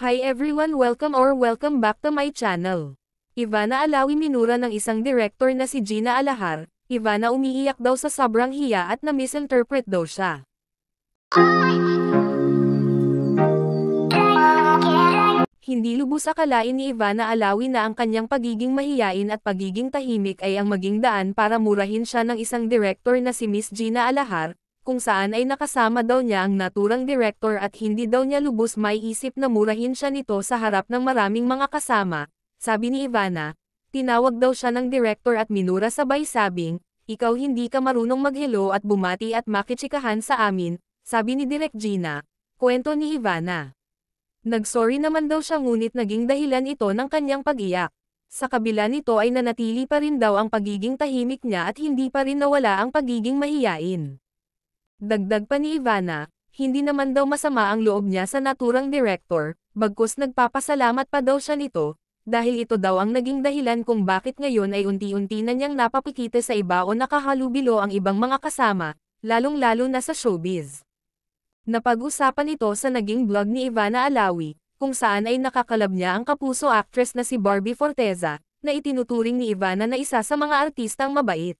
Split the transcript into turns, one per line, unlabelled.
Hi everyone, welcome back to my channel. Ivana Alawi minura ng isang director na si Gina Alahar. Ivana umiiyak daw sa sobrang hiya at na-misinterpret daw siya. Hindi lubos akalain ni Ivana Alawi na ang kanyang pagiging mahiyain at pagiging tahimik ay ang maging daan para murahin siya ng isang director na si Miss Gina Alahar, kung saan ay nakasama daw niya ang naturang director at hindi daw niya lubos may isip na murahin siya nito sa harap ng maraming mga kasama. Sabi ni Ivana, tinawag daw siya ng director at minura sabay sabing, "Ikaw hindi ka marunong mag-hello at bumati at makichikahan sa amin," sabi ni Direk Gina. Kwento ni Ivana. Nagsorry naman daw siya ngunit naging dahilan ito ng kanyang pag-iyak. Sa kabila nito ay nanatili pa rin daw ang pagiging tahimik niya at hindi pa rin nawala ang pagiging mahiyain. Dagdag pa ni Ivana, hindi naman daw masama ang loob niya sa naturang director, bagkus nagpapasalamat pa daw siya nito, dahil ito daw ang naging dahilan kung bakit ngayon ay unti-unti na niyang napapikita sa iba o nakahalubilo ang ibang mga kasama, lalong-lalo na sa showbiz. Napag-usapan ito sa naging vlog ni Ivana Alawi, kung saan ay nakakalab niya ang kapuso actress na si Barbie Forteza, na itinuturing ni Ivana na isa sa mga artistang mabait.